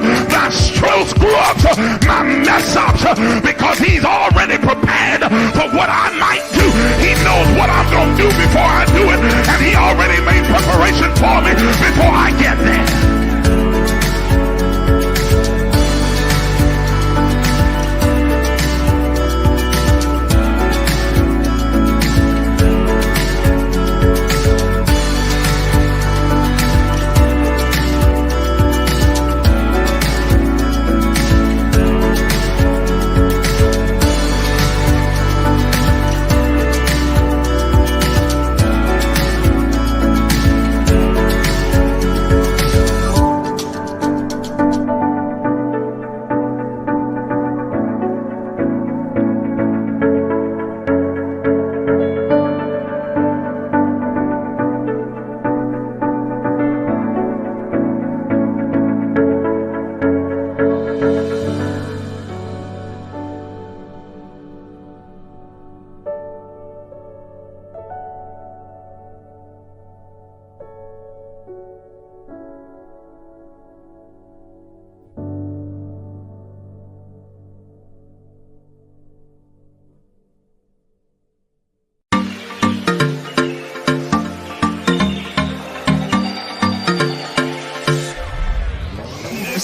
my screw ups, my mess ups, because he's already prepared for what I might do. He knows what I'm going to do before I do it, and he already made preparation for me before I get there.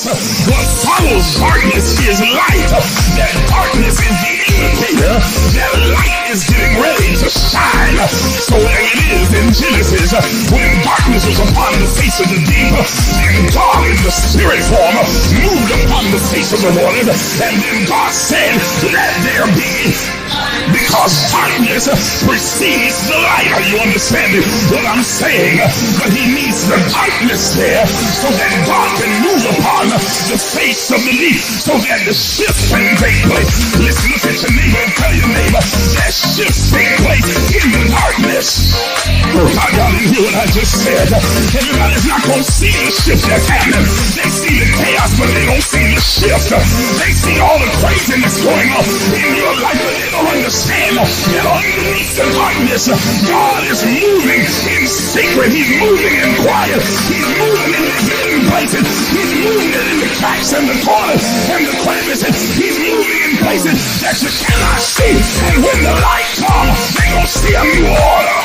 What follows darkness is light. That darkness is the indicator that light is getting ready to shine. So there it is in Genesis, when darkness was upon the face of the deep, and God in the spirit form moved upon the face of the waters, and then God said, let there be. Because darkness precedes the light. Are you understanding what I'm saying? But he needs the darkness there so that God can move upon the face of the deep, so that the shift can take place. Listen, look at your neighbor and tell your neighbor that shift take place in the darkness. Oh, God, y'all didn't hear what I just said. Everybody's not going to see the shift that's happening. They see the chaos, but they don't see the shift. They see all the craziness going on in your life, but they don't understand that underneath the darkness, God is moving in secret. He's moving in quiet. He's moving in the hidden places. He's moving in the cracks and the corners and the crevices. He's moving in places that you cannot see. And when the light comes, they're going to see a new order.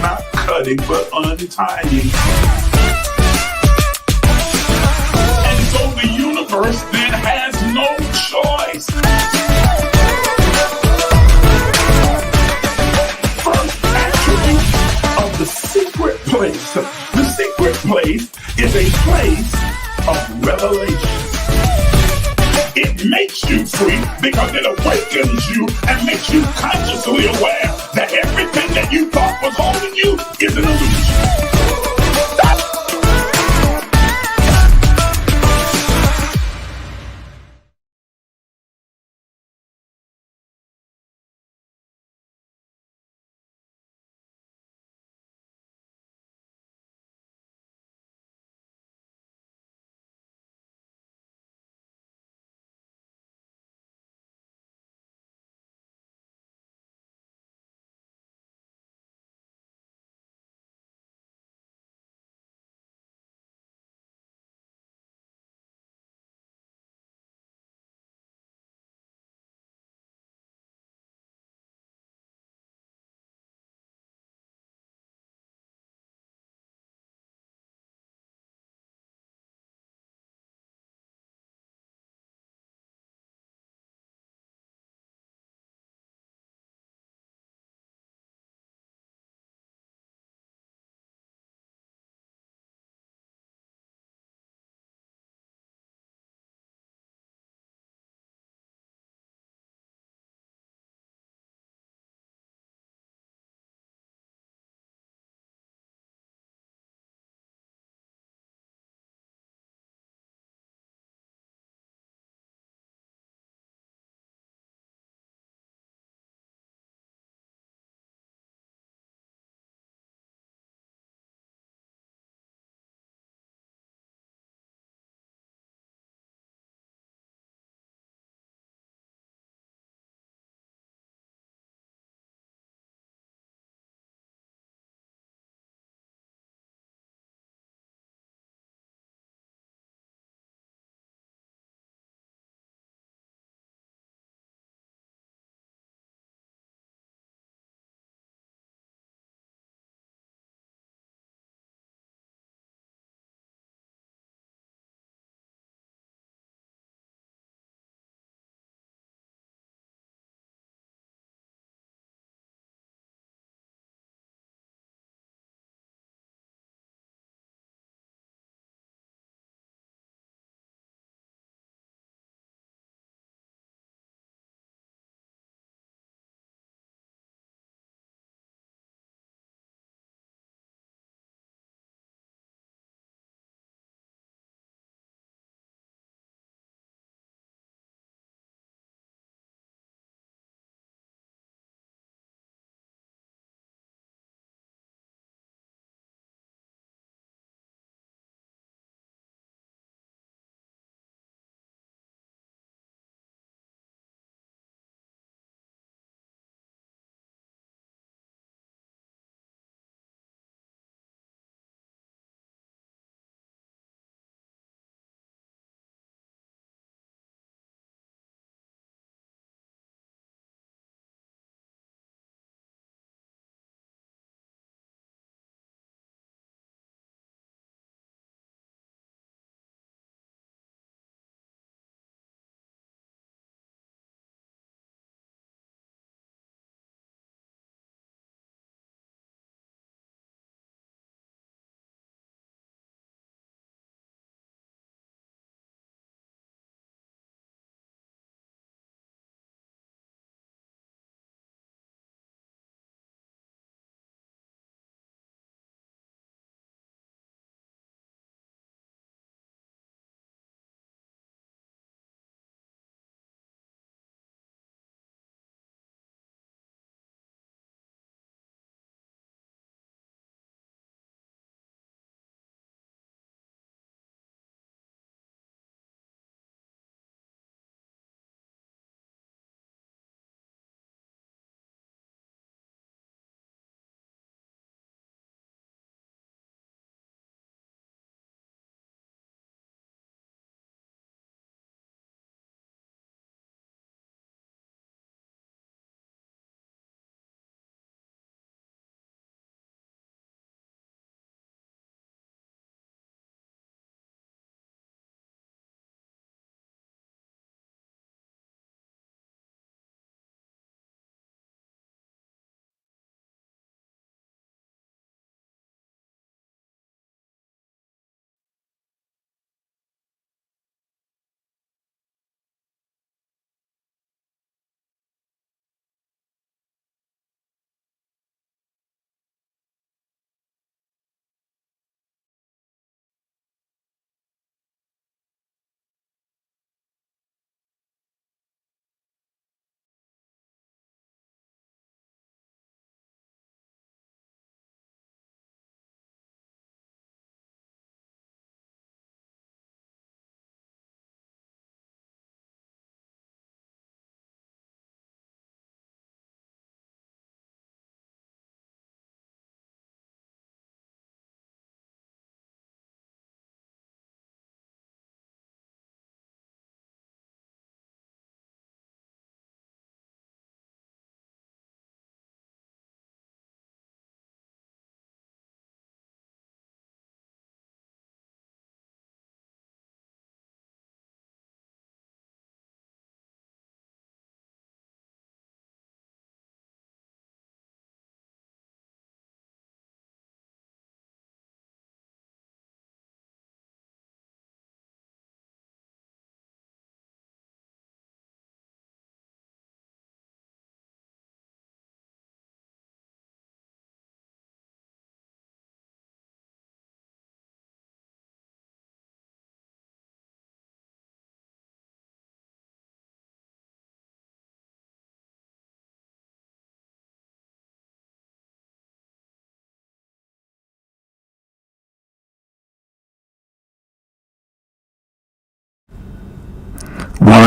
Not cutting, but untying. And so the universe then has no choice. First attribute of the secret place. The secret place is a place of revelation. It makes you free because it awakens you and makes you consciously aware that everything that you thought was holding you is an illusion.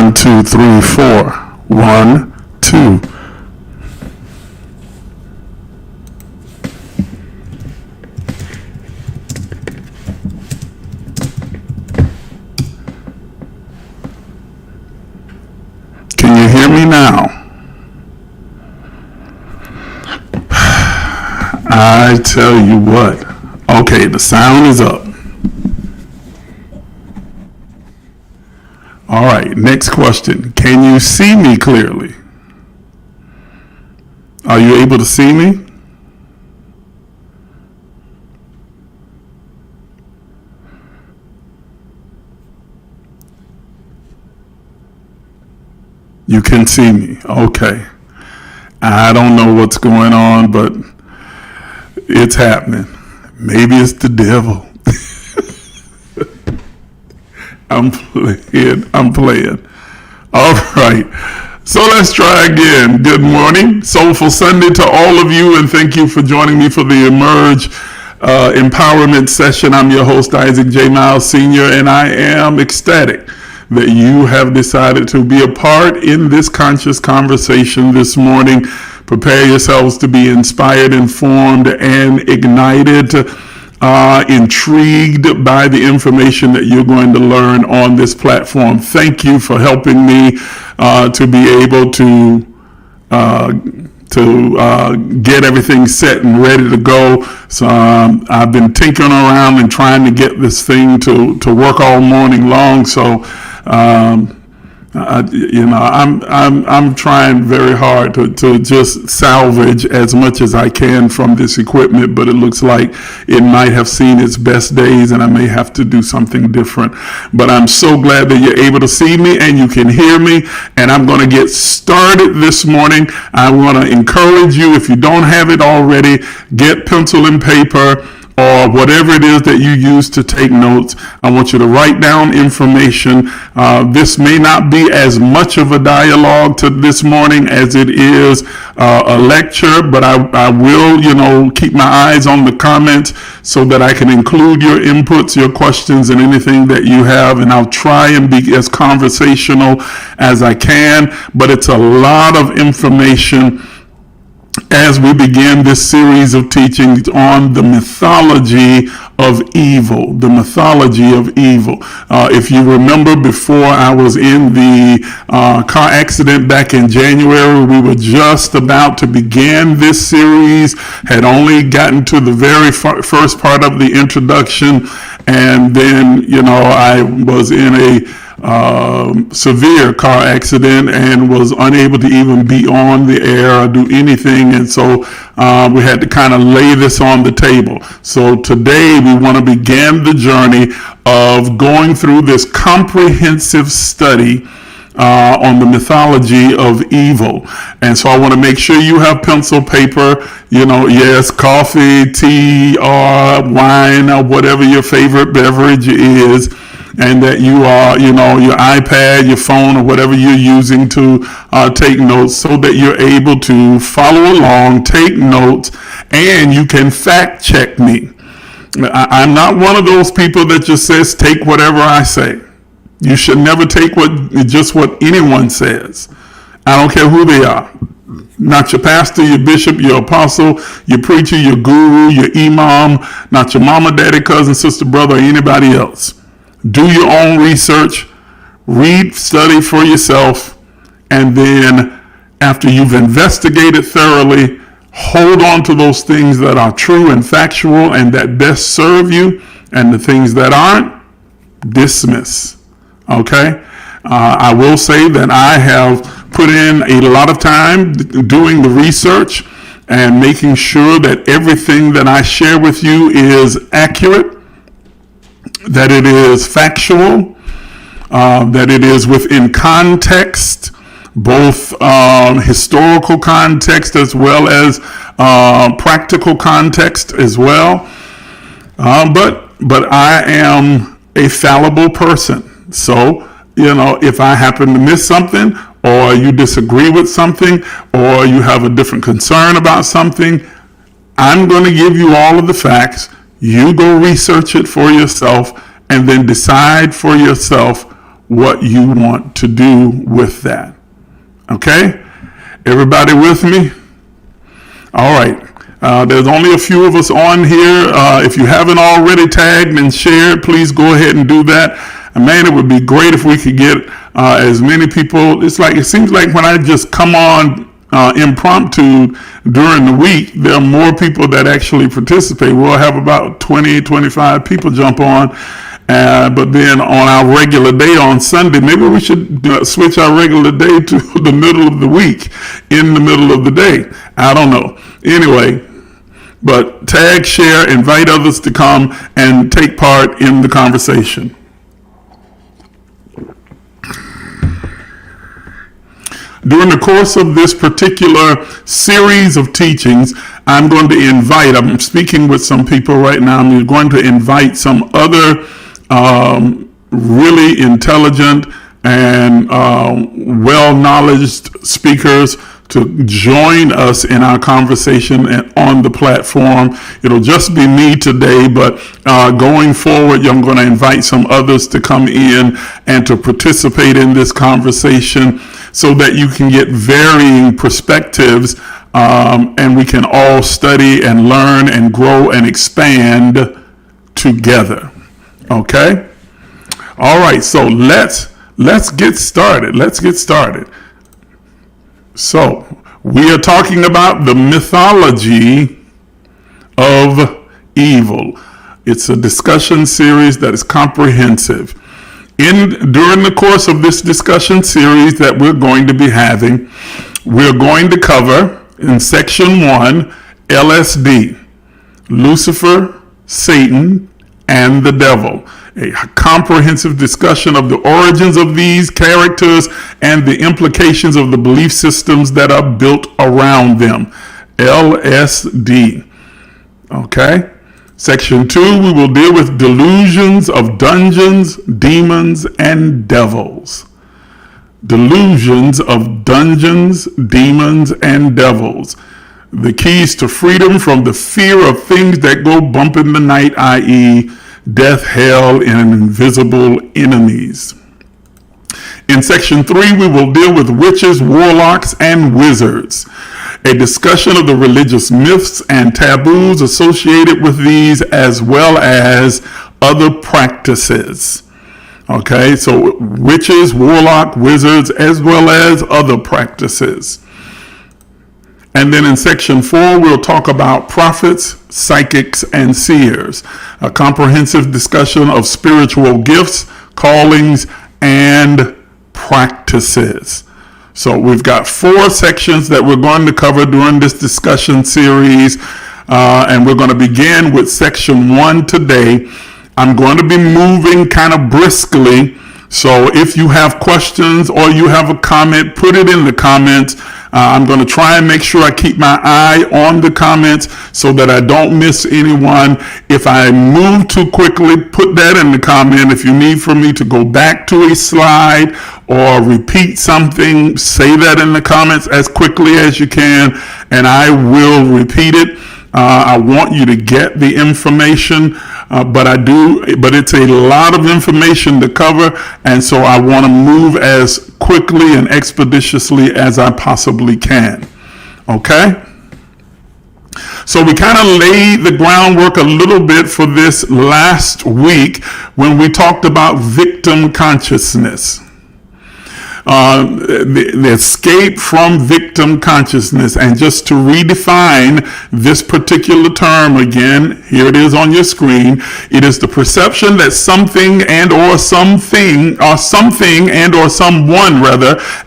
1, 2, 3, 4. 1, 2. Can you hear me now? I tell you what. Okay, the sound is up. All right, next question. Can you see me clearly? Are you able to see me? You can see me. Okay. I don't know what's going on, but it's happening. Maybe it's the devil. I'm playing. All right. So let's try again. Good morning. Soulful Sunday to all of you, and thank you for joining me for the Emerge Empowerment Session. I'm your host, Isaac J. Miles Sr., and I am ecstatic that you have decided to be a part in this conscious conversation this morning. Prepare yourselves to be inspired, informed, and ignited, intrigued by the information that you're going to learn on this platform. Thank you for helping me to be able to get everything set and ready to go. So I've been tinkering around and trying to get this thing to work all morning long. So I'm trying very hard to just salvage as much as I can from this equipment, but it looks like it might have seen its best days and I may have to do something different. But I'm so glad that you're able to see me and you can hear me, and I'm going to get started this morning. I want to encourage you, if you don't have it already, get pencil and paper or whatever it is that you use to take notes. I want you to write down information. This may not be as much of a dialogue to this morning as it is a lecture, but I will, keep my eyes on the comments so that I can include your inputs, your questions, and anything that you have, and I'll try and be as conversational as I can, but it's a lot of information as we begin this series of teachings on the mythology of evil, the mythology of evil. If you remember, before I was in the car accident back in January, we were just about to begin this series, had only gotten to the very first part of the introduction, and then, I was in a severe car accident and was unable to even be on the air or do anything, and so we had to kind of lay this on the table. So today we want to begin the journey of going through this comprehensive study on the mythology of evil. And so I want to make sure you have pencil, paper, yes, coffee, tea, or wine, or whatever your favorite beverage is, and that you are, your iPad, your phone, or whatever you're using to take notes, so that you're able to follow along, take notes, and you can fact check me. I'm not one of those people that just says, take whatever I say. You should never take just what anyone says. I don't care who they are. Not your pastor, your bishop, your apostle, your preacher, your guru, your imam, not your mama, daddy, cousin, sister, brother, or anybody else. Do your own research, read, study for yourself, and then after you've investigated thoroughly, hold on to those things that are true and factual and that best serve you, and the things that aren't, dismiss. Okay? I will say that I have put in a lot of time doing the research and making sure that everything that I share with you is accurate, that it is factual, that it is within context, both historical context as well as practical context as well. But I am a fallible person. So, if I happen to miss something, or you disagree with something, or you have a different concern about something, I'm going to give you all of the facts. You go research it for yourself and then decide for yourself what you want to do with that. Okay? Everybody with me? All right. There's only a few of us on here. If you haven't already tagged and shared, please go ahead and do that. And man, it would be great if we could get as many people. It seems like when I just come on impromptu during the week, there are more people that actually participate. We'll have about 20, 25 people jump on. But then on our regular day on Sunday, maybe we should switch our regular day to the middle of the week, in the middle of the day. I don't know. Anyway, but tag, share, invite others to come and take part in the conversation. During the course of this particular series of teachings, I'm speaking with some people right now. I'm going to invite some other really intelligent and well-knowledged speakers to join us in our conversation and on the platform. It'll just be me today, but going forward, I'm going to invite some others to come in and to participate in this conversation so that you can get varying perspectives and we can all study and learn and grow and expand together. Okay? All right, so let's get started. So, we are talking about the mythology of evil. It's a discussion series that is comprehensive. During the course of this discussion series that we're going to be having, we're going to cover in section 1, LSD, Lucifer, Satan, and the devil. A comprehensive discussion of the origins of these characters and the implications of the belief systems that are built around them. LSD. Okay? Section 2, we will deal with delusions of dungeons, demons, and devils. Delusions of dungeons, demons, and devils. The keys to freedom from the fear of things that go bump in the night, i.e., death, hell, and invisible enemies. In section 3, we will deal with witches, warlocks, and wizards. A discussion of the religious myths and taboos associated with these, as well as other practices. Okay, so witches, warlock, wizards, as well as other practices. And then in section 4, we'll talk about prophets, psychics, and seers. A comprehensive discussion of spiritual gifts, callings, and practices. So we've got 4 sections that we're going to cover during this discussion series. And we're going to begin with section 1 today. I'm going to be moving kind of briskly. So if you have questions or you have a comment, put it in the comments. I'm going to try and make sure I keep my eye on the comments so that I don't miss anyone. If I move too quickly, put that in the comment. If you need for me to go back to a slide or repeat something, say that in the comments as quickly as you can, and I will repeat it. I want you to get the information, but it's a lot of information to cover, and so I want to move as quickly and expeditiously as I possibly can. Okay? So we kind of laid the groundwork a little bit for this last week when we talked about victim consciousness. The escape from victim consciousness. And just to redefine this particular term again, here it is on your screen. It is the perception that something and or someone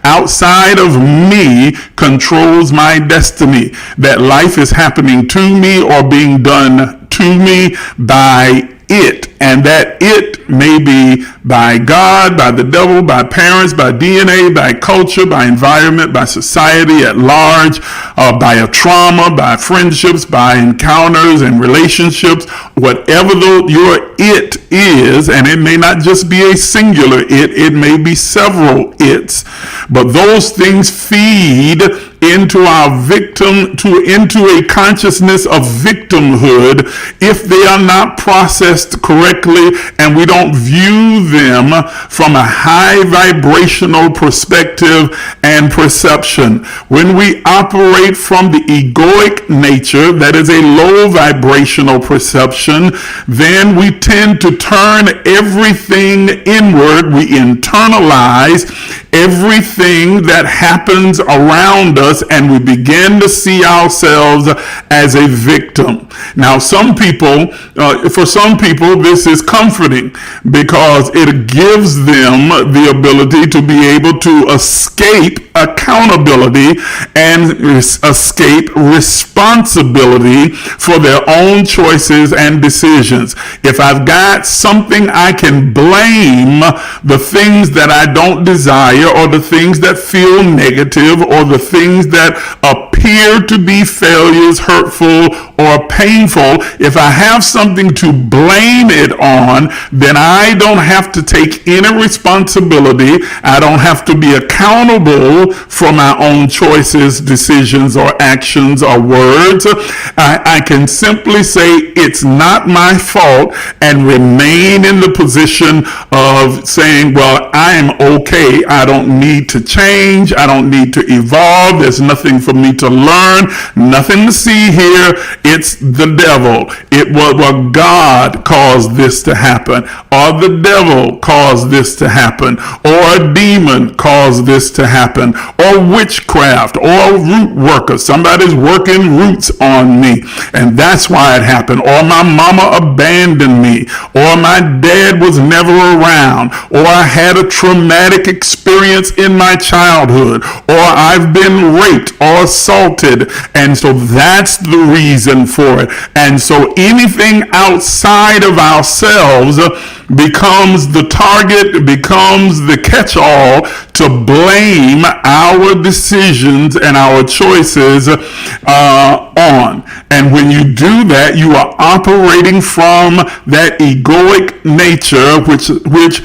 outside of me controls my destiny. That life is happening to me or being done to me by it, and that it may be by God, by the devil, by parents, by DNA, by culture, by environment, by society at large, by a trauma, by friendships, by encounters and relationships, whatever your it is, and it may not just be a singular it may be several its, but those things feed into a consciousness of victimhood if they are not processed correctly and we don't view them from a high vibrational perspective and perception. When we operate from the egoic nature, that is a low vibrational perception, then we tend to turn everything inward. We internalize everything that happens around us and we begin to see ourselves as a victim. Now, for some people, this is comforting because it gives them the ability to be able to escape accountability and escape responsibility for their own choices and decisions. If I've got something I can blame, the things that I don't desire or the things that feel negative or the things that appear to be failures, hurtful, or painful, if I have something to blame it on, then I don't have to take any responsibility. I don't have to be accountable for my own choices, decisions, or actions or words. I can simply say it's not my fault and remain in the position of saying, well, I am okay. I don't need to change. I don't need to evolve. There's nothing for me to learn, nothing to see here. It's the devil. It was God caused this to happen, or the devil caused this to happen, or a demon caused this to happen, or witchcraft, or root worker. Somebody's working roots on me, and that's why it happened. Or my mama abandoned me, or my dad was never around, or I had a traumatic experience in my childhood, or I've been raped or assaulted, and so that's the reason for it. And so anything outside of ourselves becomes the target, becomes the catch-all to blame our decisions and our choices on. And when you do that, you are operating from that egoic nature which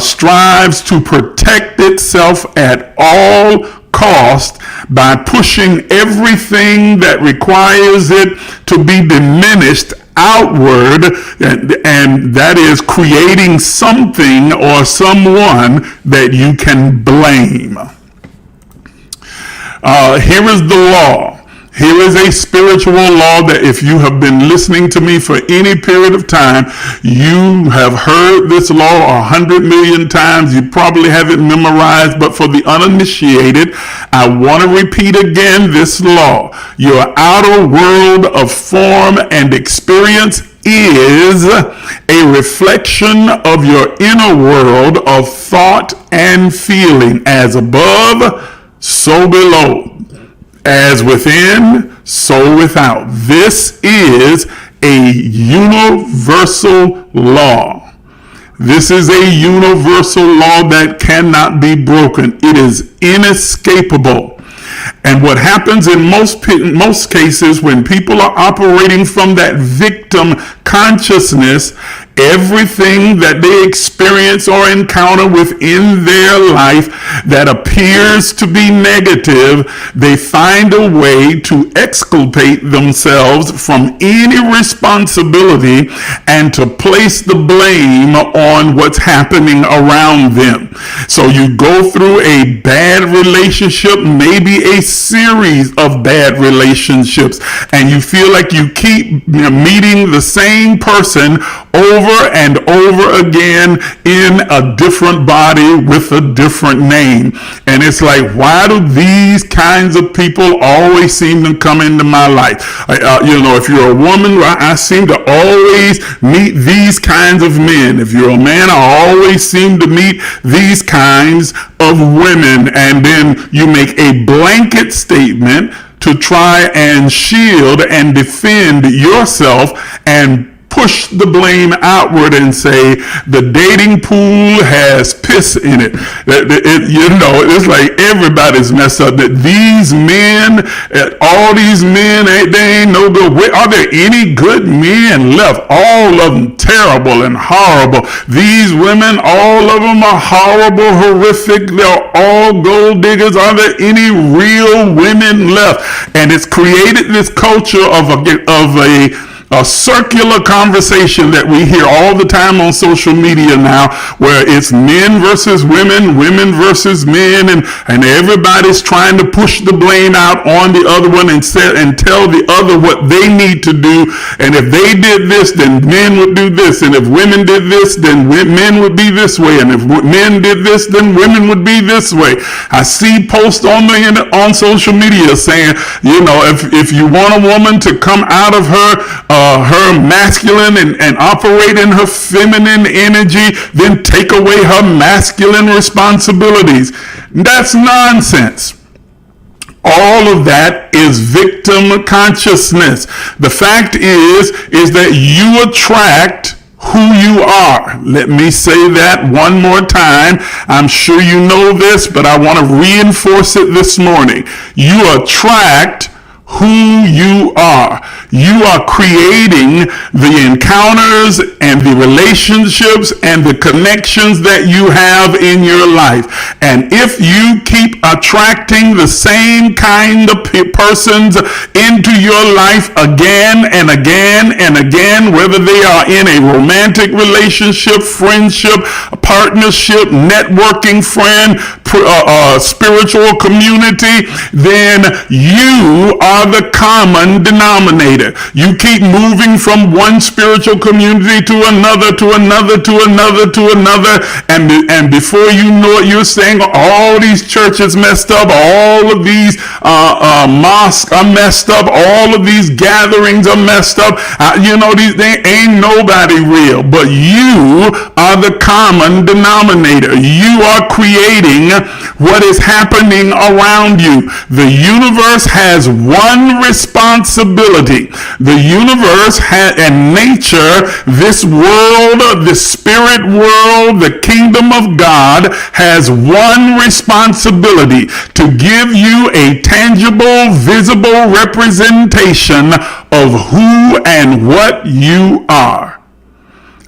strives to protect itself at all cost by pushing everything that requires it to be diminished outward, and that is creating something or someone that you can blame. Here is the law. Here is a spiritual law that if you have been listening to me for any period of time, you have heard this law 100 million times. You probably have it memorized, but for the uninitiated, I want to repeat again this law. Your outer world of form and experience is a reflection of your inner world of thought and feeling. As above, so below. As within, so without. This is a universal law. This is a universal law that cannot be broken. It is inescapable. And what happens in most cases when people are operating from that victim consciousness, everything that they experience or encounter within their life that appears to be negative, they find a way to exculpate themselves from any responsibility and to place the blame on what's happening around them. So you go through a bad relationship, maybe a series of bad relationships, and you feel like you keep meeting the same person over and over again in a different body with a different name. And it's like, why do these kinds of people always seem to come into my life? If you're a woman, I seem to always meet these kinds of men. If you're a man, I always seem to meet these kinds of women. And then you make a blanket statement to try and shield and defend yourself and push the blame outward and say the dating pool has piss in it. It's like everybody's messed up. That these men, all these men, they ain't no good. Are there any good men left? All of them terrible and horrible. These women, all of them are horrible, horrific. They're all gold diggers. Are there any real women left? And it's created this culture of a circular conversation that we hear all the time on social media now, where it's men versus women, women versus men, and everybody's trying to push the blame out on the other one and tell the other what they need to do. And if they did this, then men would do this. And if women did this, then men would be this way. And if men did this, then women would be this way. I see posts on social media saying, if you want a woman to come out of her masculine and operate in her feminine energy, then take away her masculine responsibilities. That's nonsense. All of that is victim consciousness. The fact is that you attract who you are. Let me say that one more time. I'm sure you know this, but I want to reinforce it this morning. You attract who you are. You are creating the encounters and the relationships and the connections that you have in your life. And if you keep attracting the same kind of persons into your life again and again and again, whether they are in a romantic relationship, friendship, partnership, networking, friend, spiritual community, then you are the common denominator. You keep moving from one spiritual community to another, to another, to another, to another, and before you know it, you're saying all these churches messed up, all of these mosques are messed up, all of these gatherings are messed up. They ain't nobody real, but you are the common denominator. You are creating what is happening around you. The universe has one responsibility. The universe and nature, this world, the spirit world, the kingdom of God has one responsibility: to give you a tangible, visible representation of who and what you are.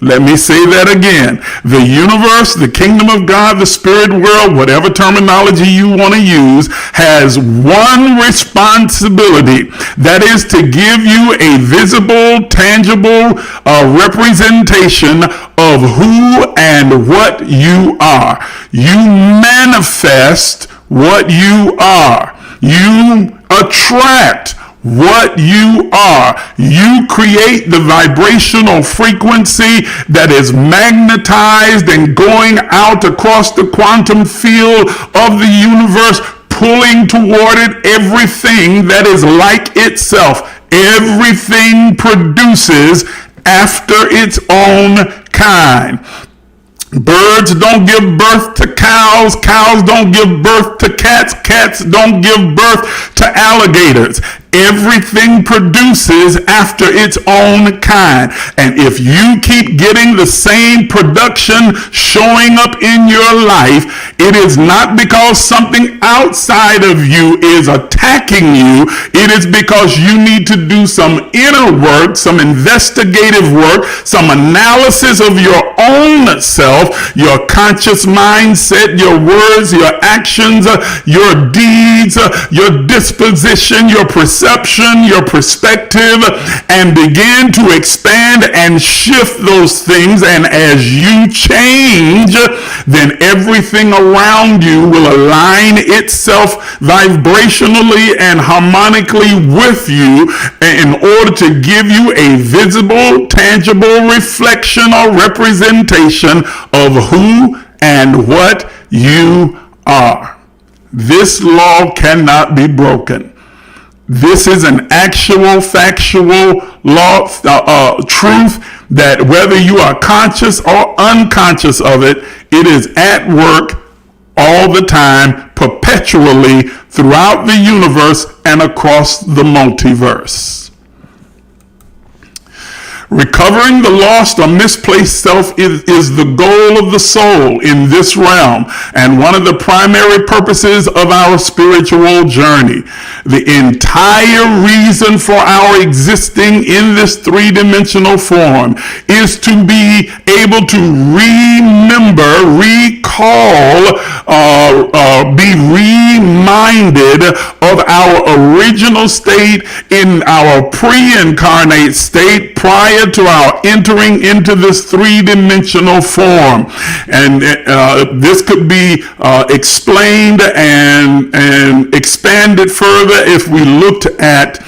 Let me say that again. The universe, the kingdom of God, the spirit world, whatever terminology you want to use, has one responsibility. That is to give you a visible, tangible representation of who and what you are. You manifest what you are. You attract what you are. You create the vibrational frequency that is magnetized and going out across the quantum field of the universe, pulling toward it everything that is like itself. Everything produces after its own kind. Birds don't give birth to cows. Cows don't give birth to cats. Cats don't give birth to alligators. Everything produces after its own kind. And if you keep getting the same production showing up in your life, it is not because something outside of you is attacking you. It is because you need to do some inner work, some investigative work, some analysis of your own self, your conscious mindset, your words, your actions, your deeds, your disposition, your perception, your perspective, and begin to expand and shift those things. And as you change, then everything around you will align itself vibrationally and harmonically with you in order to give you a visible, tangible reflection or representation of who and what you are. This law cannot be broken. This is an actual, factual law, truth that whether you are conscious or unconscious of it, it is at work all the time, perpetually throughout the universe and across the multiverse. Recovering the lost or misplaced self is the goal of the soul in this realm, and one of the primary purposes of our spiritual journey. The entire reason for our existing in this three-dimensional form is to be able to remember, recall, be reminded of our original state in our pre-incarnate state prior to our entering into this three-dimensional form. And this could be explained and expanded further if we looked at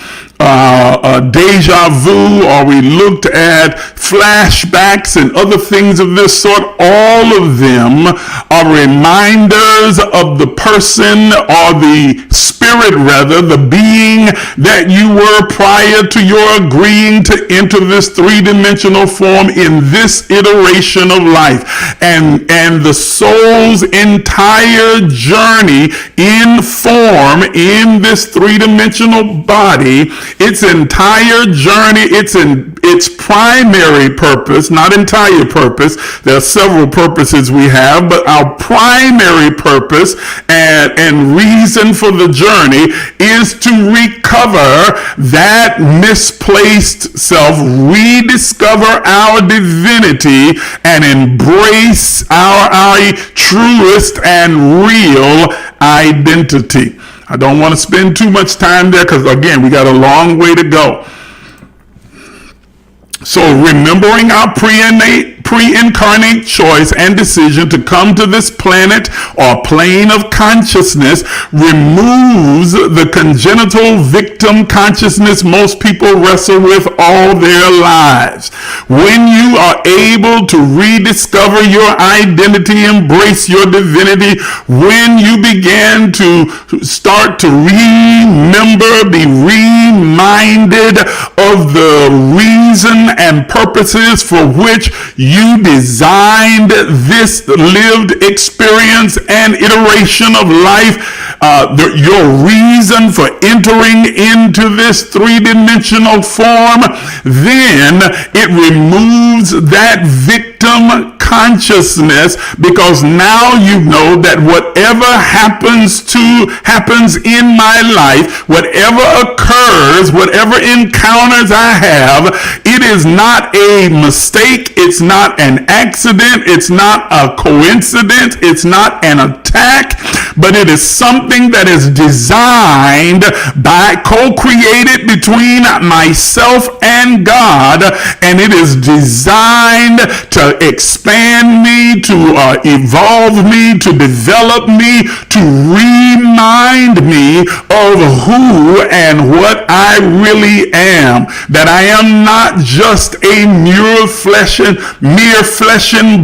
deja vu, or we looked at flashbacks and other things of this sort. All of them are reminders of the person, or the spirit rather, the being that you were prior to your agreeing to enter this three-dimensional form in this iteration of life. And the soul's entire journey in form in this three-dimensional body, its entire journey, its primary purpose, not entire purpose, there are several purposes we have, but our primary purpose and reason for the journey is to recover that misplaced self, rediscover our divinity, and embrace our truest and real identity. I don't want to spend too much time there because, again, we got a long way to go. So remembering our pre-incarnate choice and decision to come to this planet or plane of consciousness removes the congenital victim consciousness most people wrestle with all their lives. When you are able to rediscover your identity, embrace your divinity, when you begin to start to remember, be reminded of the reason and purposes for which you designed this lived experience and iteration of life, your reason for entering into this three-dimensional form, then it removes that victim consciousness, because now you know that whatever happens in my life, whatever occurs, whatever encounters I have, it is not a mistake, it's not an accident, it's not a coincidence, it's not an attack, but it is something that is designed by, co-created between myself and God, and it is designed to expand me, to evolve me, to develop me, to remind me of who and what I really am. That I am not just a mere flesh and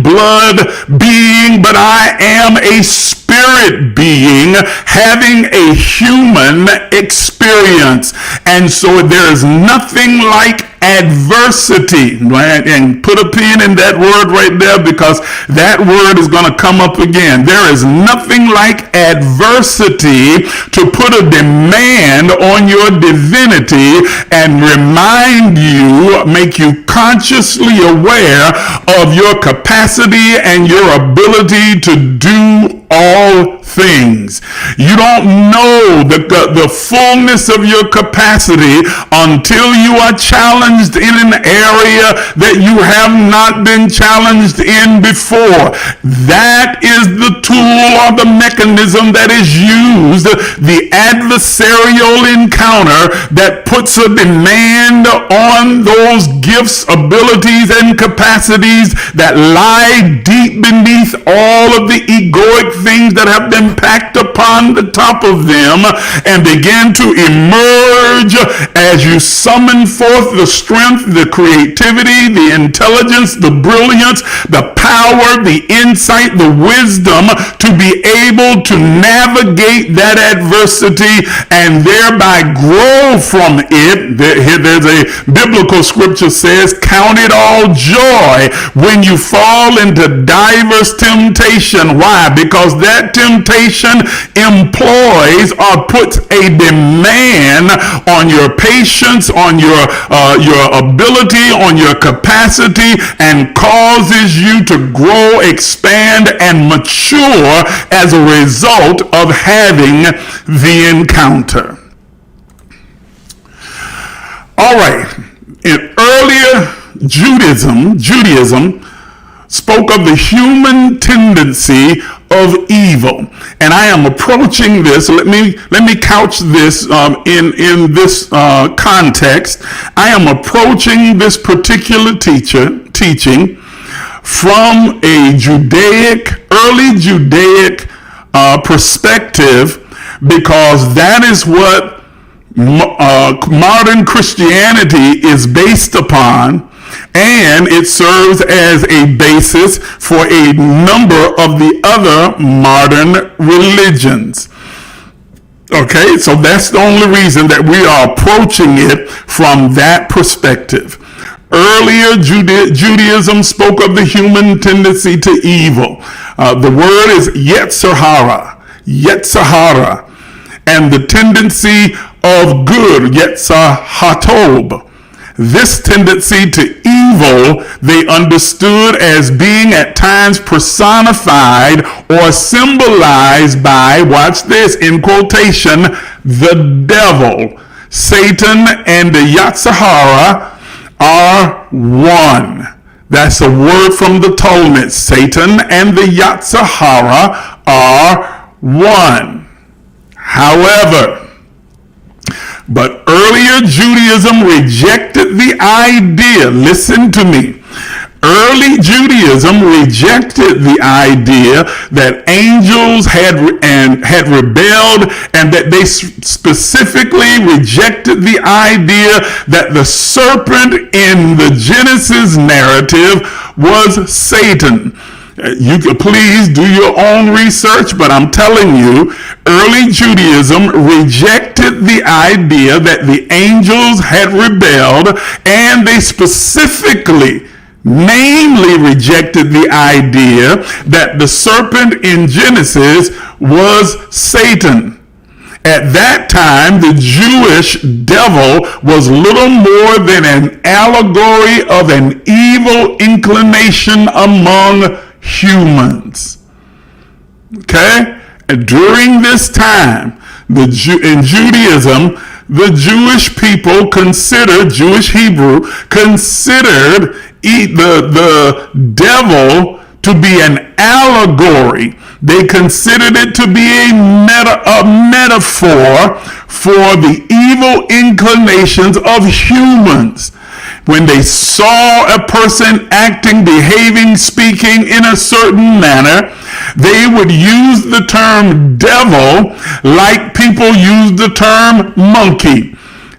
blood being, but I am a spirit being having a human experience. And so there is nothing like adversity, right? And put a pin in that word right there, because that word is going to come up again. There is nothing like adversity to put a demand on your divinity and remind you, make you consciously aware of your capacity and your ability to do all things. You don't know the fullness of your capacity until you are challenged in an area that you have not been challenged in before. That is the tool or the mechanism that is used, the adversarial encounter that puts a demand on those gifts, abilities, and capacities that lie deep beneath all of the egoic things that have been packed upon the top of them, and begin to emerge as you summon forth the strength, the creativity, the intelligence, the brilliance, the power, the insight, the wisdom to be able to navigate that adversity and thereby grow from it. There's a biblical scripture says, count it all joy when you fall into diverse temptation. Why? Because that temptation employs or puts a demand on your patience, on your your ability, on your capacity, and causes you to grow, expand, and mature as a result of having the encounter. All right. In earlier Judaism spoke of the human tendency of evil, and I am approaching this. Let me couch this in this context. I am approaching this particular teaching from a early Judaic perspective, because that is what modern Christianity is based upon, and it serves as a basis for a number of the other modern religions. Okay, so that's the only reason that we are approaching it from that perspective. Earlier Judaism spoke of the human tendency to evil. The word is Yetzirah, and the tendency of good, Yetzirah. This tendency to evil they understood as being at times personified or symbolized by, watch this, in quotation, the devil. Satan and the Yetzirah are one. That's a word from the Talmud. Satan and the Yetzirah are one. However, but earlier Judaism rejected the idea. Listen to me. Early Judaism rejected the idea that angels had rebelled, and that they specifically rejected the idea that the serpent in the Genesis narrative was Satan. You could please do your own research, but I'm telling you, early Judaism rejected the idea that the angels had rebelled, and they specifically, namely, rejected the idea that the serpent in Genesis was Satan. At that time, the Jewish devil was little more than an allegory of an evil inclination among humans. Okay? And during this time, in Judaism, the Jewish people Jewish Hebrew considered the devil to be an allegory. They considered it to be a metaphor for the evil inclinations of humans. When they saw a person acting, behaving, speaking in a certain manner, they would use the term devil like people use the term monkey.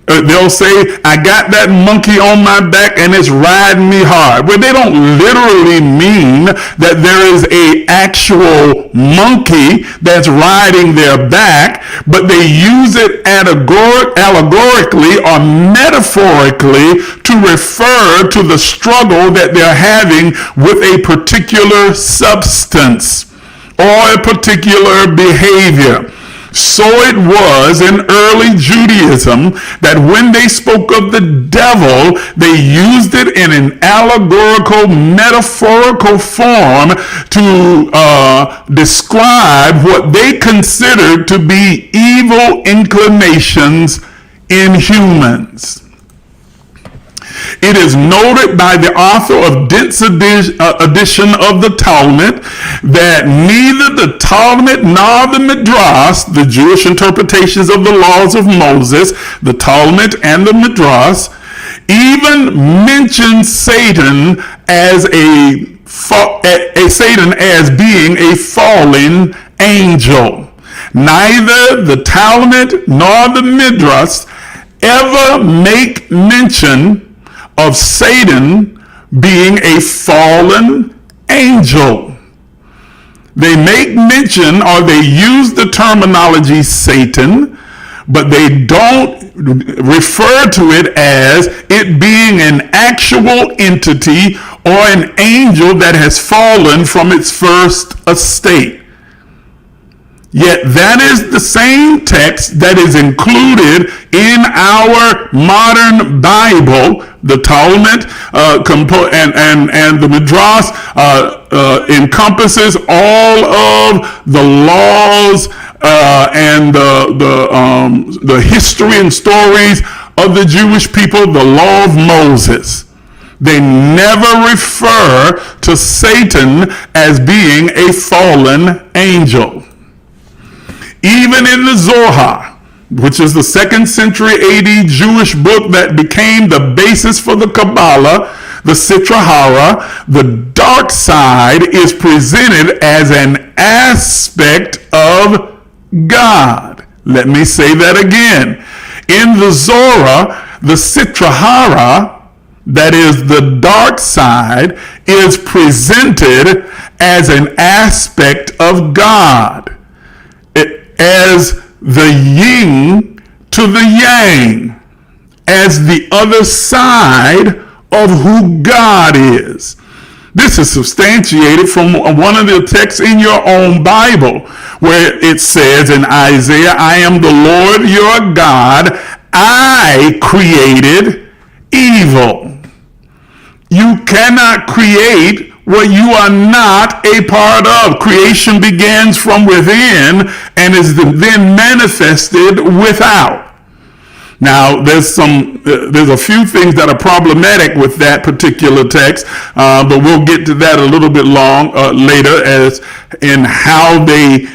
They'll say, I got that monkey on my back and it's riding me hard. Well, they don't literally mean that there is an actual monkey that's riding their back, but they use it allegorically or metaphorically to refer to the struggle that they're having with a particular substance or a particular behavior. So it was in early Judaism that when they spoke of the devil, they used it in an allegorical, metaphorical form to describe what they considered to be evil inclinations in humans. It is noted by the author of dense edition of the Talmud that neither the Talmud nor the Midrash, the Jewish interpretations of the laws of Moses, the Talmud and the Midrash, even mention Satan as Satan as being a fallen angel. Neither the Talmud nor the Midrash ever make mention of Satan being a fallen angel. They make mention, or they use the terminology Satan, but they don't refer to it as it being an actual entity or an angel that has fallen from its first estate. Yet that is the same text that is included in our modern Bible. The Talmud and the Midrash encompasses all of the laws and the history and stories of the Jewish people, the law of Moses. They never refer to Satan as being a fallen angel. Even in the Zohar, which is the 2nd century AD Jewish book that became the basis for the Kabbalah, the Sitra Hara, the dark side is presented as an aspect of God. Let me say that again. In the Zohar, the Sitra Hara, that is the dark side, is presented as an aspect of God. As the yin to the yang, as the other side of who God is. This is substantiated from one of the texts in your own Bible, where it says in Isaiah, I am the Lord your God, I created evil. You cannot create what you are not a part of. Creation begins from within and is then manifested without. Now, there's a few things that are problematic with that particular text, but we'll get to that a little bit later as in how they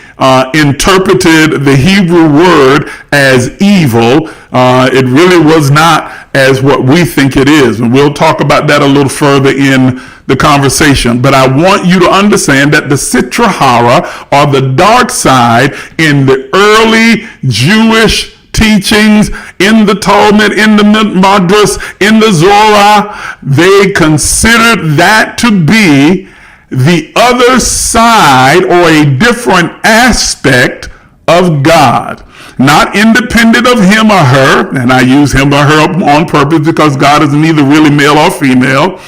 interpreted the Hebrew word as evil. It really was not as what we think it is. And we'll talk about that a little further in the conversation. But I want you to understand that the Sitra Hara, or the dark side, in the early Jewish teachings, in the Talmud, in the Midrash, in the Zohar, they considered that to be the other side or a different aspect of God. Not independent of him or her, and I use him or her on purpose because God is neither really male or female,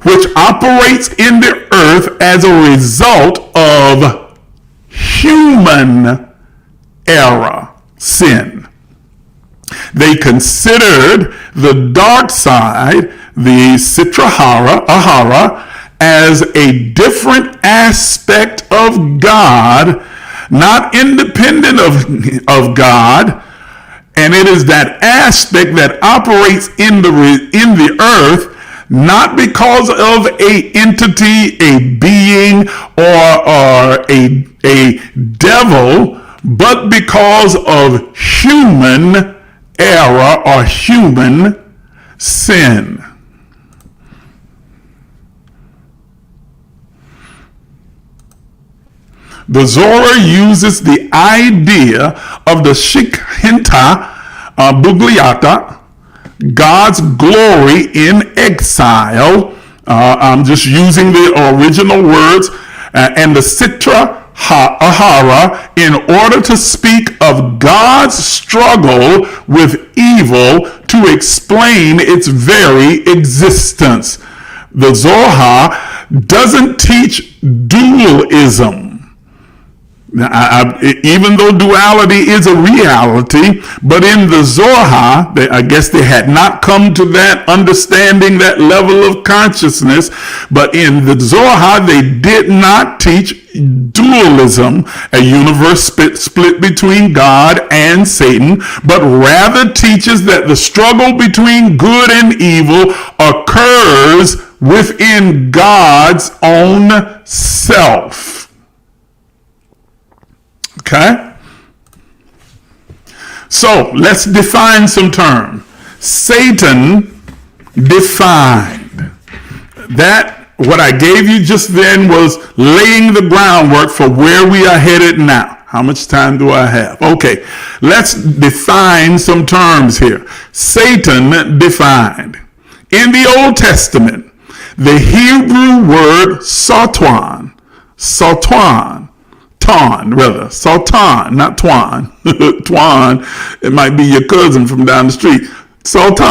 which operates in the earth as a result of human error, sin. They considered the dark side, the Sitra Hara, as a different aspect of God, not independent of God, and it is that aspect that operates in the earth, not because of a entity, a being, or a devil, but because of human error or human sin. The Zohar uses the idea of the Shekhinah Bugliata, God's glory in exile. I'm just using the original words, and the Sitra Hara in order to speak of God's struggle with evil to explain its very existence. The Zohar doesn't teach dualism. Even though duality is a reality, but in the Zohar, I guess they had not come to that understanding, that level of consciousness, but in the Zohar, they did not teach dualism, a universe split between God and Satan, but rather teaches that the struggle between good and evil occurs within God's own self. Okay? So let's define some terms. Satan defined. That, what I gave you just then, was laying the groundwork for where we are headed now. How much time do I have? Okay, let's define some terms here. Satan defined. In the Old Testament, the Hebrew word Satan, Sultan, not Twan. Twan, it might be your cousin from down the street. Sultan,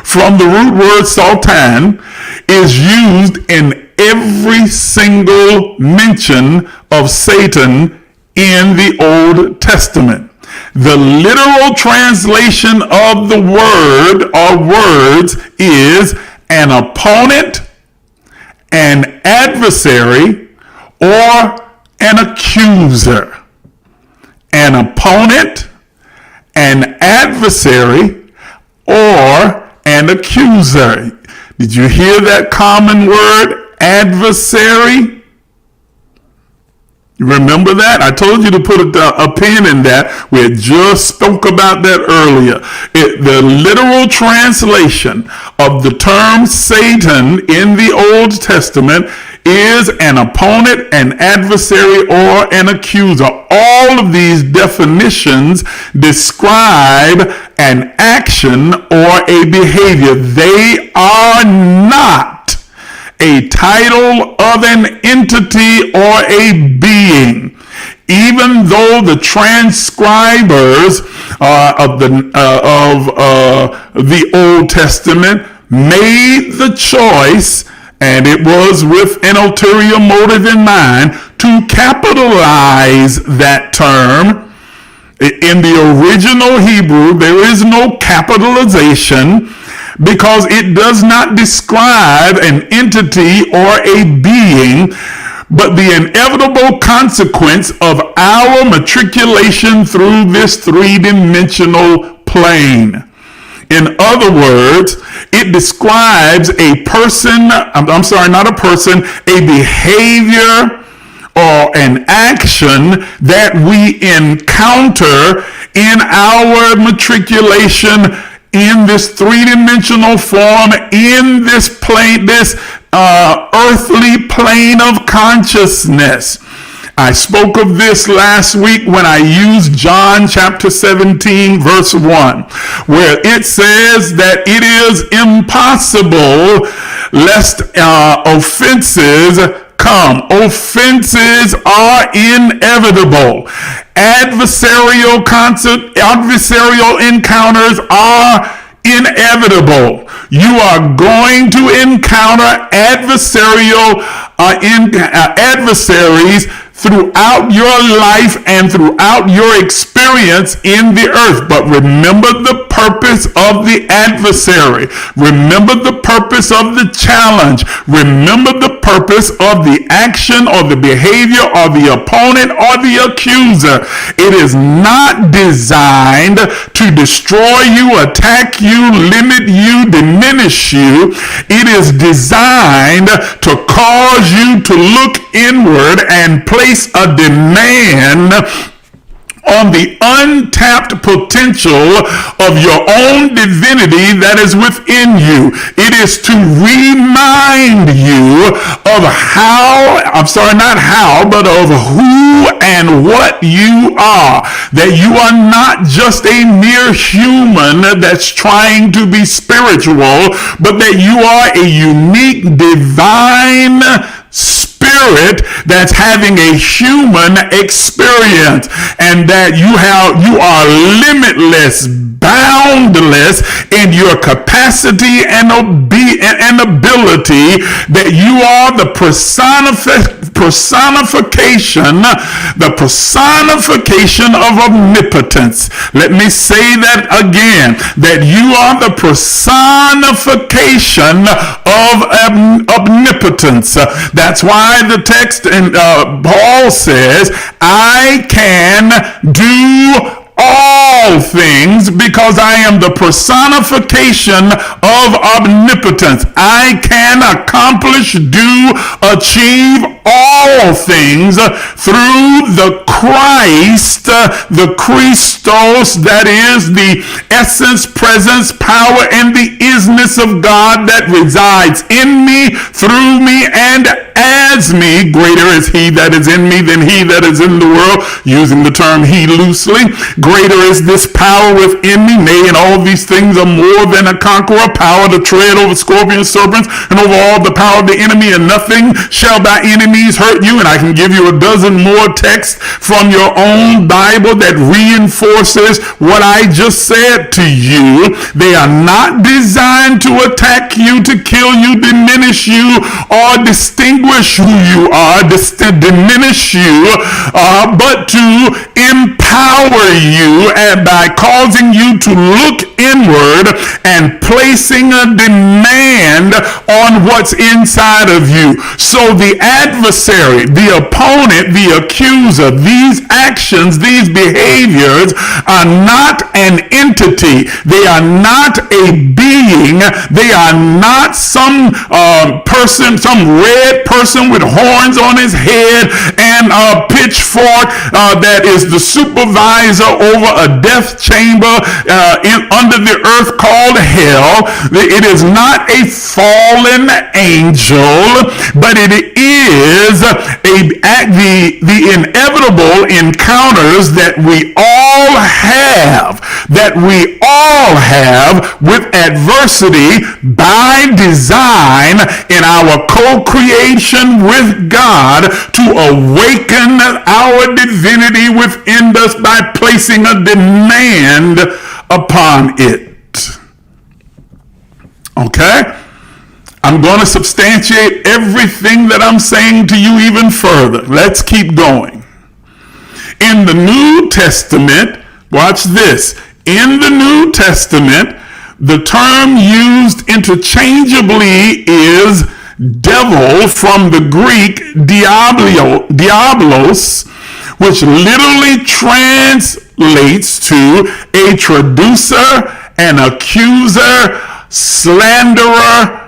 from the root word Sultan, is used in every single mention of Satan in the Old Testament. The literal translation of the word or words is an opponent, an adversary, or an accuser. An opponent, an adversary, or an accuser. Did you hear that common word, adversary? You remember that? I told you to put a pin in that. We had just spoke about that earlier. The literal translation of the term Satan in the Old Testament is an opponent, an adversary, or an accuser. All of these definitions describe an action or a behavior. They are not a title of an entity or a being. Even though the transcribers of the Old Testament made the choice, and it was with an ulterior motive in mind, to capitalize that term. In the original Hebrew, there is no capitalization because it does not describe an entity or a being, but the inevitable consequence of our matriculation through this three-dimensional plane. In other words, it describes a person, not a person, a behavior or an action that we encounter in our matriculation in this three-dimensional form, in this plane, this earthly plane of consciousness. I spoke of this last week when I used John chapter 17 verse 1, where it says that it is impossible lest offenses come. Offenses are inevitable. Adversarial encounters are inevitable. You are going to encounter adversaries throughout your life and throughout your experience in the earth. But remember the purpose of the adversary. Remember the purpose of the challenge. Remember the purpose of the action or the behavior or the opponent or the accuser. It is not designed to destroy you, attack you, limit you, diminish you. It is designed to cause you to look inward and place a demand on the untapped potential of your own divinity that is within you. It is to remind you of of who and what you are. That you are not just a mere human that's trying to be spiritual, but that you are a unique divine spirit that's having a human experience, and that you are limitless, boundless in your capacity and ability, that you are the personification of omnipotence. Let me say that again, that you are the personification of omnipotence. That's why the text in Paul says, I can do all things because I am the personification of omnipotence. I can accomplish, achieve all things through the Christ, the Christos, that is the essence, presence, power, and the isness of God that resides in me, through me, and as me, greater is he that is in me than he that is in the world, using the term he loosely. Greater is this power within me, nay, and all these things are more than a conqueror, power to tread over scorpions, serpents, and over all the power of the enemy, and nothing shall thy enemies hurt you. And I can give you a dozen more texts from your own Bible that reinforces what I just said to you. They are not designed to attack you, to kill you, diminish you, or distinguish who you are, diminish you, but to empower you, and by causing you to look inward and placing a demand on what's inside of you. So the adversary, the opponent, the accuser, these actions, these behaviors are not an entity. They are not a being. They are not some person, some red person with horns on his head and a pitchfork that is the supervisor over a death chamber under the earth called hell. It is not a fallen angel, but it is the inevitable encounters that we all have with adversity by design in our co-creation with God to awaken our divinity within us by placing a demand upon it. Okay? I'm going to substantiate everything that I'm saying to you even further. Let's keep going. In the New Testament, watch this. In the New Testament, the term used interchangeably is devil, from the Greek diablos, which literally translates to a traducer, an accuser, slanderer,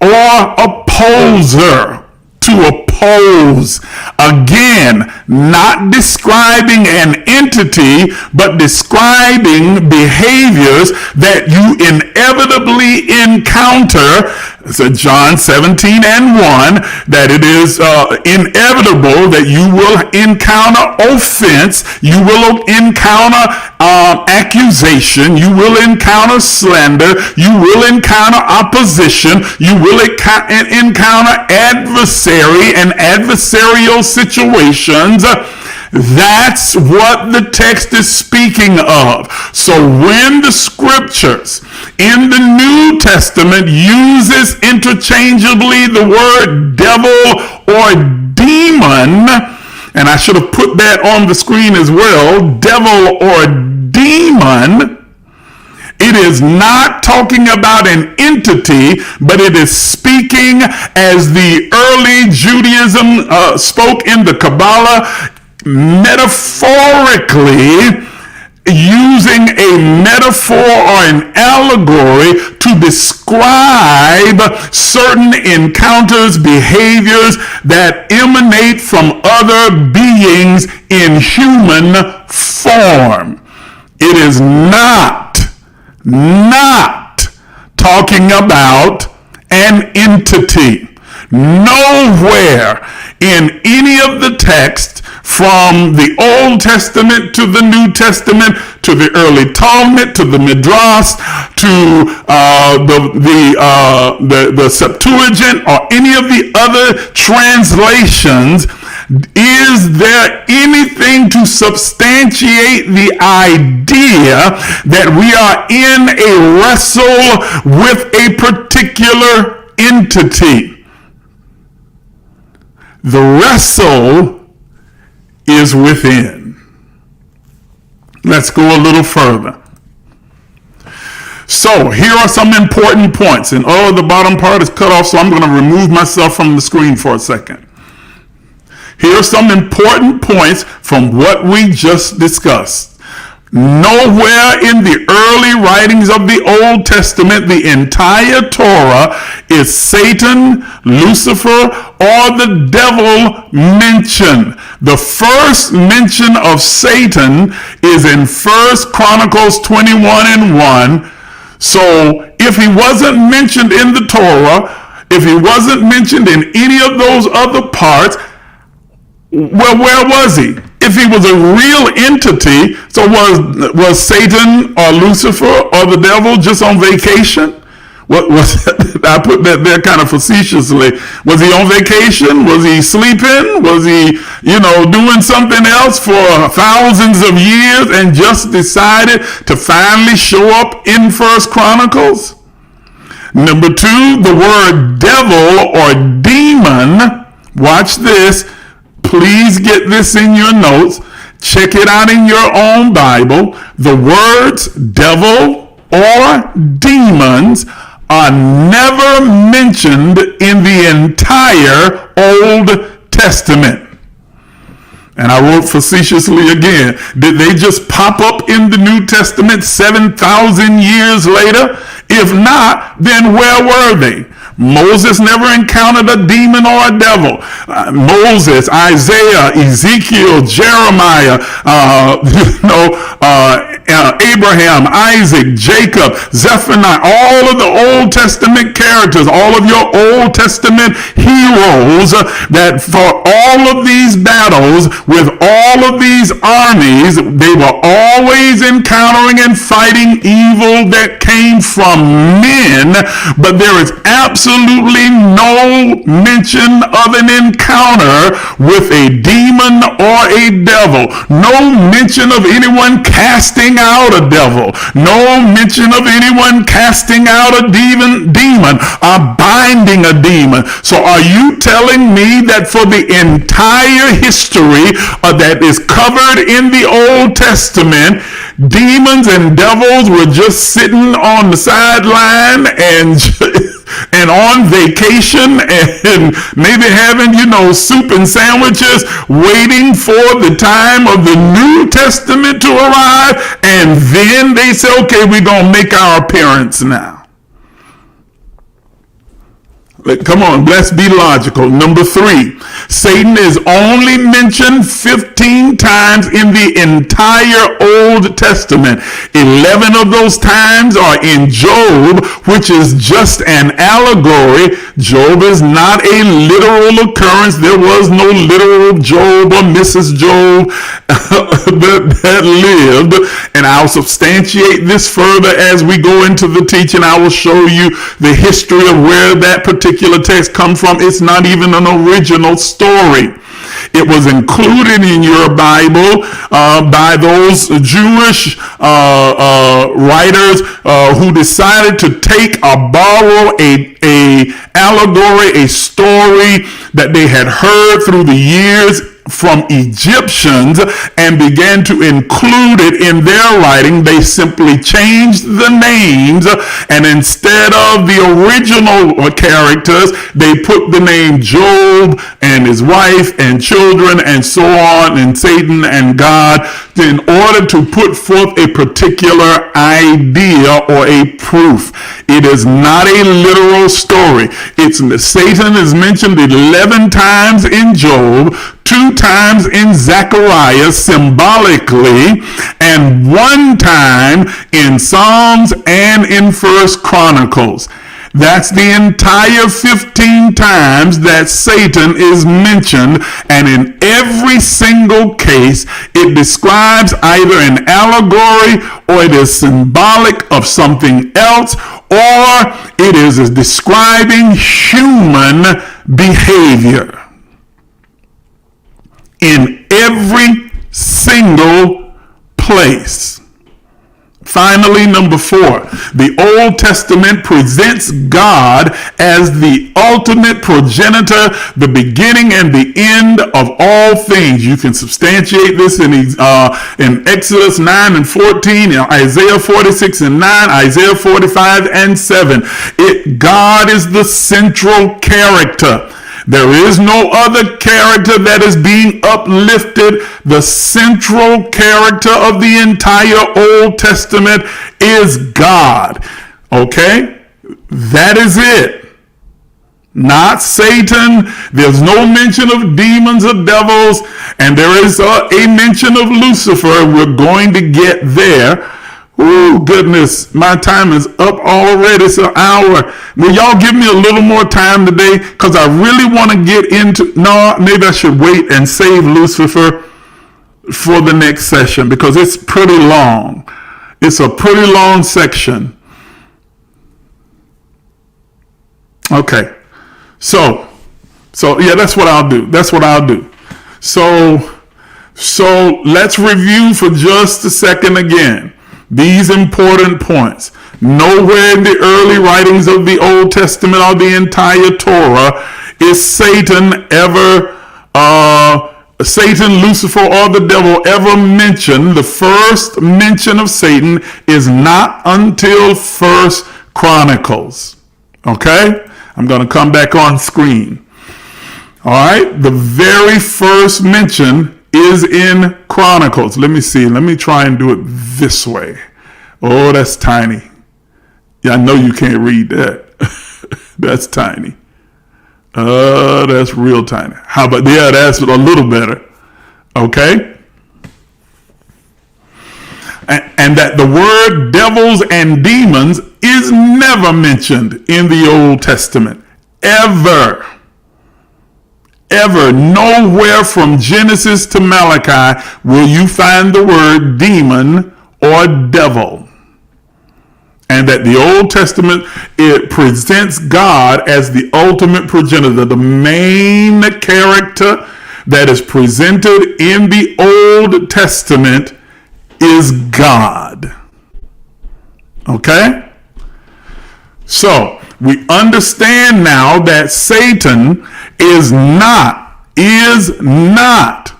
or opposer. To oppose. Again, not describing an entity, but describing behaviors that you inevitably encounter. So John 17 and 1, that it is inevitable that you will encounter offense, you will encounter accusation, you will encounter slander, you will encounter opposition, you will encounter adversary and adversarial situations. That's what the text is speaking of. So when the scriptures in the New Testament uses interchangeably the word devil or demon, and I should have put that on the screen as well, devil or demon, it is not talking about an entity, but it is speaking as the early Judaism spoke in the Kabbalah, metaphorically, using a metaphor or an allegory to describe certain encounters, behaviors that emanate from other beings in human form. It is not talking about an entity. Nowhere in any of the texts, from the Old Testament to the New Testament, to the early Talmud, to the Midrash, to the Septuagint, or any of the other translations, is there anything to substantiate the idea that we are in a wrestle with a particular entity? The wrestle is within. Let's go a little further. So here are some important points. And the bottom part is cut off, so I'm going to remove myself from the screen for a second. Here are some important points from what we just discussed. Nowhere in the early writings of the Old Testament, the entire Torah, is Satan, Lucifer, or the devil mentioned. The first mention of Satan is in 1 Chronicles 21 and 1. So if he wasn't mentioned in the Torah, If he wasn't mentioned in any of those other parts, well, where was he? If he was a real entity, so was Satan or Lucifer or the devil just on vacation? What was I put that there kind of facetiously? Was he on vacation? Was he sleeping? Was he, doing something else for thousands of years and just decided to finally show up in First Chronicles? Number two, the word devil or demon. Watch this. Please get this in your notes. Check it out in your own Bible. The words devil or demons are never mentioned in the entire Old Testament. And I wrote facetiously again, did they just pop up in the New Testament 7,000 years later? If not, then where were they? Moses never encountered a demon or a devil. Moses, Isaiah, Ezekiel, Jeremiah, Abraham, Isaac, Jacob, Zephaniah, all of the Old Testament characters, all of your Old Testament heroes, that for all of these battles with all of these armies, they were always encountering and fighting evil that came from men, but there is absolutely no mention of an encounter with a demon or a devil. No mention of anyone casting out a devil. No mention of anyone casting out a demon or binding a demon. So are you telling me that for the entire history that is covered in the Old Testament, demons and devils were just sitting on the sideline and on vacation and maybe having, soup and sandwiches, waiting for the time of the New Testament to arrive, and then they say, okay, we're going to make our appearance now? Come on, let's be logical. Number three, Satan is only mentioned 15 times in the entire Old Testament. 11 of those times are in Job, which is just an allegory. Job is not a literal occurrence. There was no literal Job or Mrs. Job that lived. And I'll substantiate this further as we go into the teaching. I will show you the history of where that particular text comes from. It's not even an original story. It was included in your Bible by those Jewish writers who decided to take or borrow a allegory, a story that they had heard through the years from Egyptians and began to include it in their writing. They simply changed the names, and instead of the original characters, they put the name Job and his wife and children and so on, and Satan and God, in order to put forth a particular idea or a proof. It is not a literal story. Satan is mentioned 11 times in Job, 2 times in Zechariah symbolically, and 1 time in Psalms and in First Chronicles. That's the entire 15 times that Satan is mentioned, and in every single case, it describes either an allegory or it is symbolic of something else, or it is describing human behavior. In every single place. Finally, number 4, the Old Testament presents God as the ultimate progenitor, the beginning and the end of all things. You can substantiate this in Exodus 9 and 14, in Isaiah 46 and 9, Isaiah 45 and 7. God is the central character. There is no other character that is being uplifted. The central character of the entire Old Testament is God. Okay? That is it. Not Satan. There's no mention of demons or devils. And there is a mention of Lucifer. We're going to get there. Oh, goodness. My time is up already. It's an hour. Will y'all give me a little more time today? Because I really want to get into... No, maybe I should wait and save Lucifer for the next session because it's pretty long. It's a pretty long section. Okay. So yeah, that's what I'll do. So let's review for just a second again these important points. Nowhere in the early writings of the Old Testament or the entire Torah is Satan, Lucifer, or the devil ever mentioned. The first mention of Satan is not until 1 Chronicles. Okay? I'm going to come back on screen. All right? The very first mention is in Chronicles. Let me see. Let me try and do it this way. Oh, that's tiny. Yeah, I know you can't read that. That's tiny. That's real tiny. How about, yeah, that's a little better. Okay? And that the word devils and demons is never mentioned in the Old Testament. Ever. Nowhere from Genesis to Malachi will you find the word demon or devil. And that the Old Testament, it presents God as the ultimate progenitor, the main character that is presented in the Old Testament is God. Okay? So, we understand now that Satan is not, is not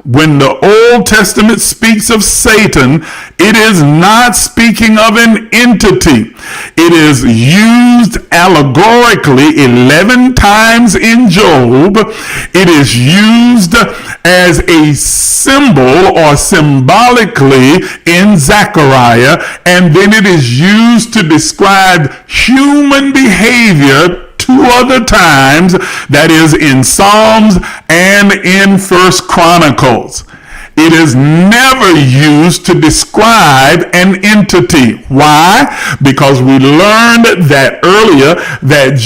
when the Old Testament speaks of Satan, it is not speaking of an entity. It is used allegorically 11 times in Job. It is used as a symbol or symbolically in Zechariah, and then it is used to describe human behavior 2 other times, that is in Psalms and in 1 Chronicles. It is never used to describe an entity. Why? Because we learned that earlier that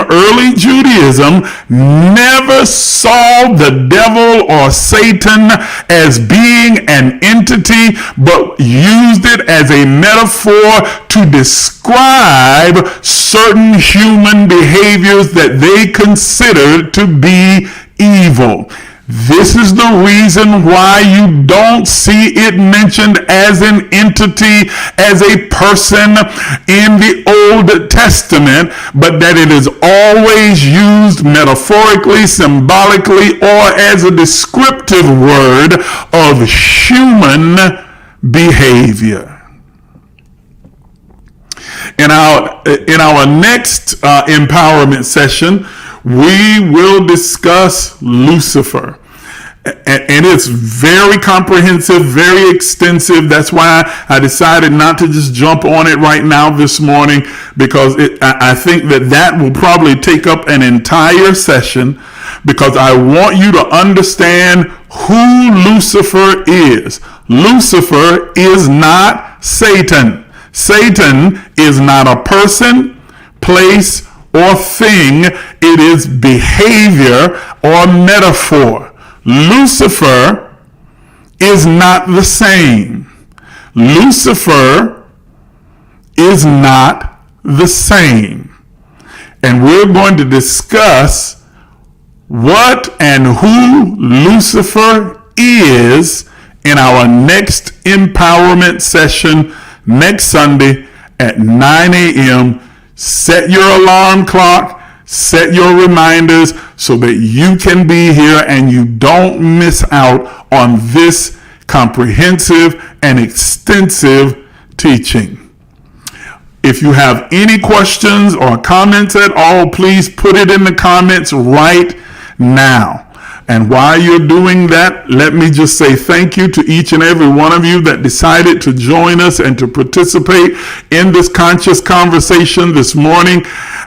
early Judaism, never saw the devil or Satan as being an entity, but used it as a metaphor to describe certain human behaviors that they considered to be evil. This is the reason why you don't see it mentioned as an entity, as a person in the Old Testament, but that it is always used metaphorically, symbolically, or as a descriptive word of human behavior. In our next empowerment session, we will discuss Lucifer. And it's very comprehensive, very extensive. That's why I decided not to just jump on it right now this morning, because I think that will probably take up an entire session, because I want you to understand who Lucifer is. Lucifer is not Satan. Satan is not a person, place, or thing. It is behavior or metaphor. Lucifer is not the same. Lucifer is not the same. And we're going to discuss what and who Lucifer is in our next empowerment session next Sunday at 9 a.m. Set your alarm clock, set your reminders so that you can be here and you don't miss out on this comprehensive and extensive teaching. If you have any questions or comments at all, please put it in the comments right now. And while you're doing that, let me just say thank you to each and every one of you that decided to join us and to participate in this conscious conversation this morning.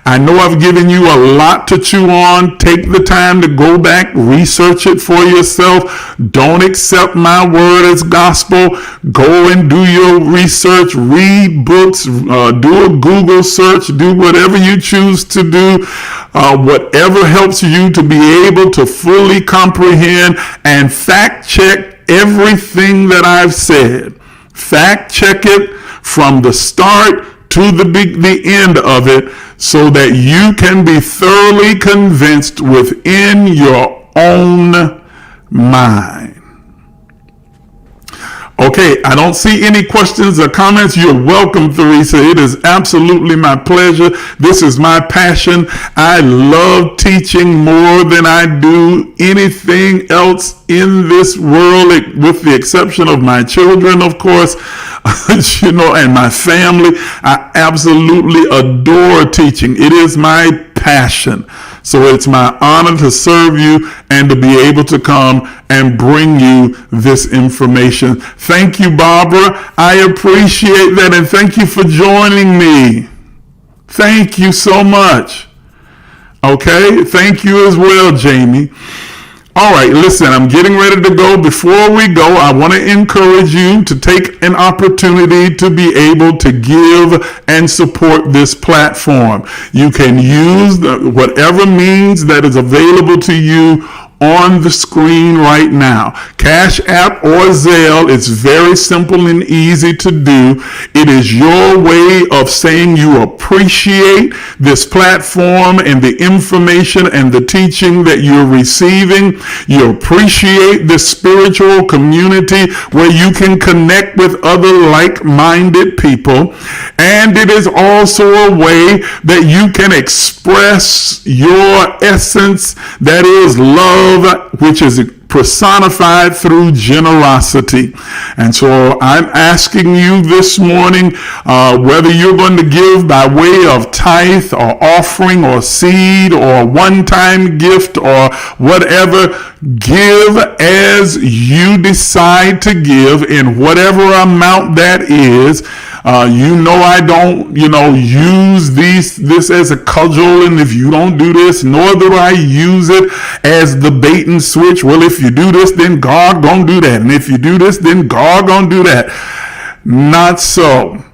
I know I've given you a lot to chew on. Take the time to go back, research it for yourself. Don't accept my word as gospel. Go and do your research, read books, do a Google search, do whatever you choose to do. Whatever helps you to be able to fully comprehend and fact check everything that I've said. Fact check it from the start to the end of it, so that you can be thoroughly convinced within your own mind. Okay, I don't see any questions or comments. You're welcome, Theresa. It is absolutely my pleasure. This is my passion. I love teaching more than I do anything else in this world, with the exception of my children, of course, and my family. I absolutely adore teaching. It is my passion. So it's my honor to serve you and to be able to come and bring you this information. Thank you, Barbara. I appreciate that, and thank you for joining me. Thank you so much. Okay, thank you as well, Jamie. All right, listen, I'm getting ready to go. Before we go, I want to encourage you to take an opportunity to be able to give and support this platform. You can use whatever means that is available to you on the screen right now. Cashapp or Zelle. It's very simple and easy to do. It is your way of saying you appreciate this platform and the information and the teaching that you're receiving. You appreciate this spiritual community where you can connect with other like-minded people. And it is also a way that you can express your essence, that is love, which is personified through generosity. And so I'm asking you this morning, whether you're going to give by way of tithe or offering or seed or one-time gift or whatever, give as you decide to give in whatever amount that is. I don't, use this as a cudgel, and if you don't do this, nor do I use it as the bait and switch. Well, if you do this, then God gonna do that. And if you do this, then God gonna do that. Not so.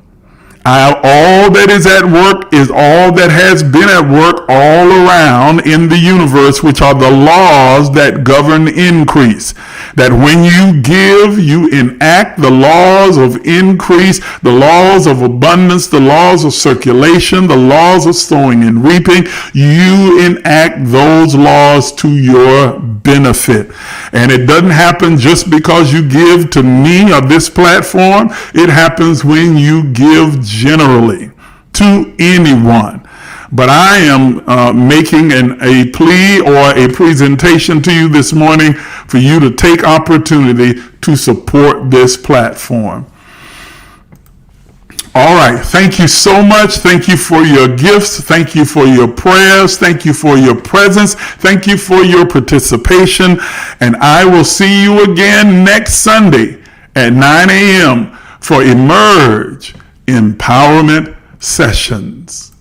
All that is at work is all that has been at work all around in the universe, which are the laws that govern increase. That when you give, you enact the laws of increase, the laws of abundance, the laws of circulation, the laws of sowing and reaping. You enact those laws to your benefit. And it doesn't happen just because you give to me or this platform. It happens when you give generally to anyone. But I am making a plea or a presentation to you this morning for you to take opportunity to support this platform. All right. Thank you so much. Thank you for your gifts. Thank you for your prayers. Thank you for your presence. Thank you for your participation. And I will see you again next Sunday at 9 a.m. for Emerge Empowerment Sessions.